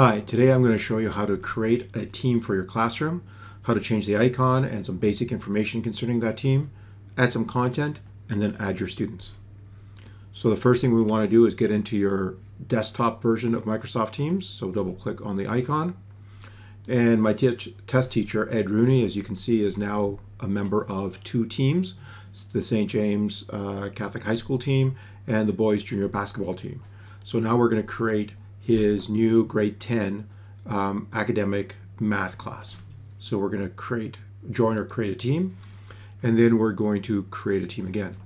Hi, today I'm going to show you how to create a team for your classroom, how to change the icon and some basic information concerning that team, add some content, and then add your students. So the first thing we want to do is get into your desktop version of Microsoft Teams. So double click on the icon. And my test teacher, Ed Rooney, as you can see, is now a member of two teams. It's the St. James Catholic High School team and the boys junior basketball team. So now we're going to create his new grade 10 academic math class. So we're going to join or create a team, and then we're going to create a team again.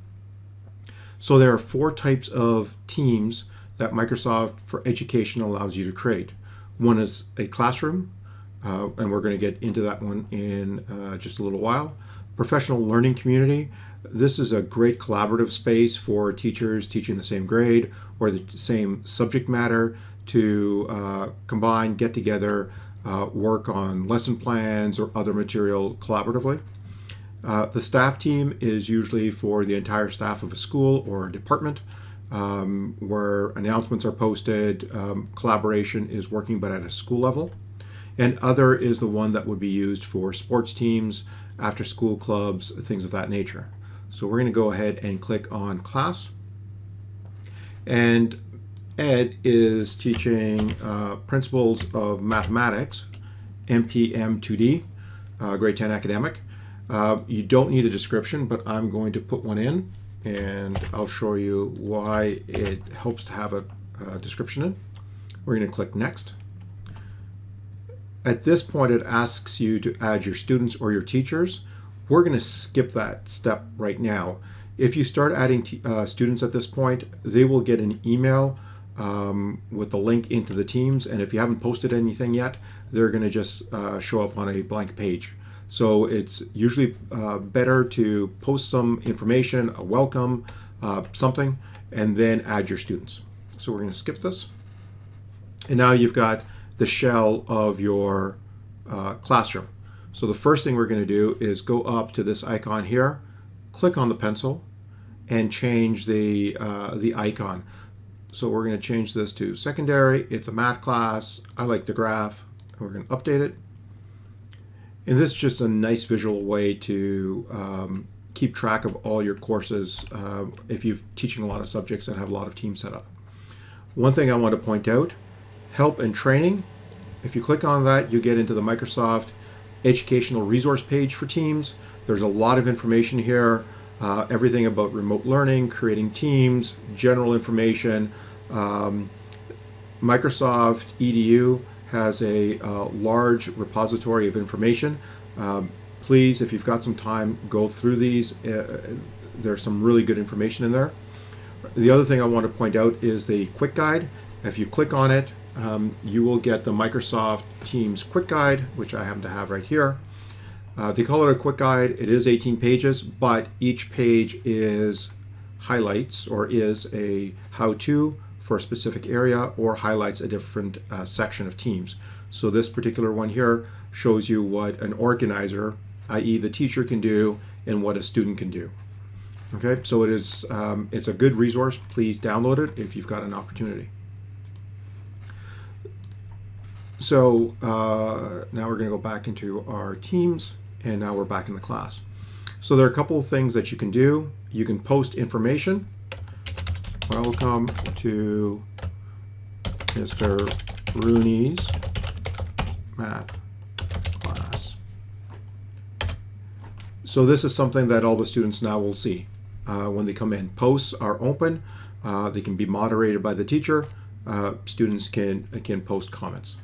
So there are four types of teams that Microsoft for Education allows you to create. One is a classroom, and we're going to get into that one in just a little while. Professional learning community. This is a great collaborative space for teachers teaching the same grade or the same subject matter to combine, get together, work on lesson plans or other material collaboratively. The staff team is usually for the entire staff of a school or a department, where announcements are posted. Collaboration is working but at a school level. And other is the one that would be used for sports teams, after school clubs, things of that nature. So we're going to go ahead and click on class. And Ed is teaching Principles of Mathematics, MPM2D, grade 10 academic. You don't need a description, but I'm going to put one in, and I'll show you why it helps to have a description in. We're going to click Next. At this point, it asks you to add your students or your teachers. We're going to skip that step right now. If you start adding students at this point, they will get an email with the link into the teams, and if you haven't posted anything yet, they're going to just show up on a blank page. So it's usually better to post some information, a welcome, something, and then add your students. So we're going to skip this. And now you've got the shell of your classroom. So the first thing we're going to do is go up to this icon here, click on the pencil, and change the icon. So we're going to change this to secondary. It's a math class. I like the graph. We're going to update it. And this is just a nice visual way to keep track of all your courses if you're teaching a lot of subjects and have a lot of teams set up. One thing I want to point out, help and training. If you click on that, you get into the Microsoft educational resource page for teams. There's a lot of information here. Everything about remote learning, creating teams, general information. Microsoft EDU has a large repository of information. Please, if you've got some time, go through these. There's some really good information in there. The other thing I want to point out is the quick guide. If you click on it, you will get the Microsoft Teams quick guide, which I happen to have right here. They call it a quick guide. It is 18 pages, but each page is highlights or is a how-to for a specific area or highlights a different section of teams. So this particular one here shows you what an organizer, i.e. the teacher, can do and what a student can do. Okay, so it is it's a good resource. Please download it if you've got an opportunity. So now we're going to go back into our teams, and now we're back in the class. So there are a couple of things that you can do. You can post information. Welcome to Mr. Rooney's math class. So this is something that all the students now will see when they come in. Posts are open. They can be moderated by the teacher. Students can post comments.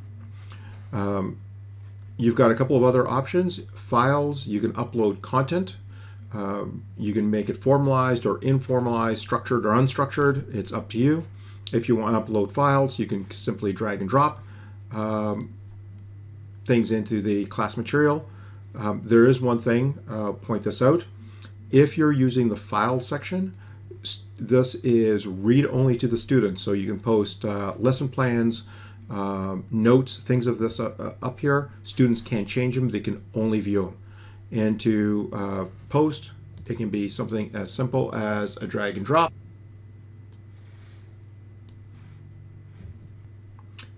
You've got a couple of other options. Files, you can upload content. You can make it formalized or informalized, structured or unstructured. It's up to you. If you want to upload files, you can simply drag and drop things into the class material. There is one thing, point this out. If you're using the file section, this is read only to the students. So you can post lesson plans, notes, things of this up here. Students can't change them, they can only view them. And to post, it can be something as simple as a drag and drop.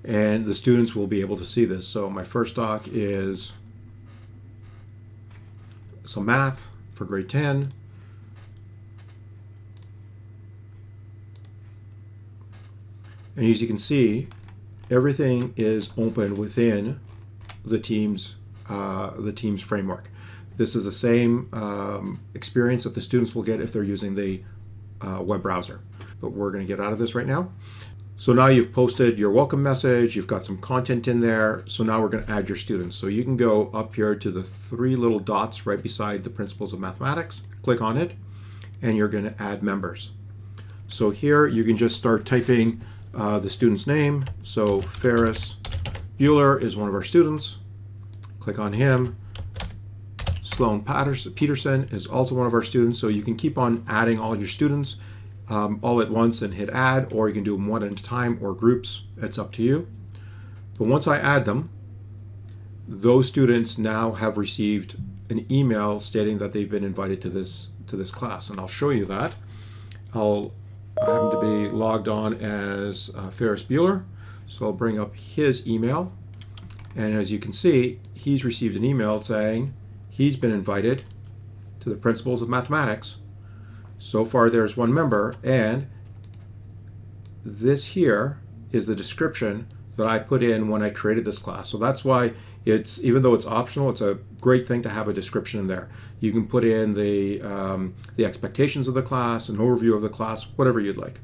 and the students will be able to see this. So my first doc is some math for grade 10. And as you can see, everything is open within the Teams framework. This is the same experience that the students will get if they're using the web browser. But we're going to get out of this right now. So now you've posted your welcome message, you've got some content in there. So now we're going to add your students. So you can go up here to the three little dots right beside the Principles of Mathematics, click on it, and you're going to add members. So here you can just start typing the student's name. So Ferris Bueller is one of our students. Click on him. Sloan Peterson is also one of our students. So you can keep on adding all your students all at once and hit add, or you can do them one at a time or groups. It's up to you. But once I add them, those students now have received an email stating that they've been invited to this class, and I'll show you that. I happen to be logged on as Ferris Bueller, so I'll bring up his email, and as you can see, he's received an email saying he's been invited to the Principles of Mathematics. So far there's one member, and this here is the description that I put in when I created this class. So that's why even though it's optional, it's a great thing to have a description in there. You can put in the expectations of the class, an overview of the class, whatever you'd like.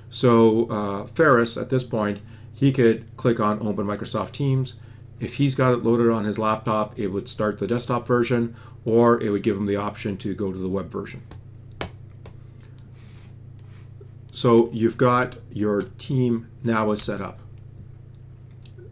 So Ferris, at this point, he could click on Open Microsoft Teams. If he's got it loaded on his laptop, it would start the desktop version, or it would give him the option to go to the web version. So you've got your team now is set up.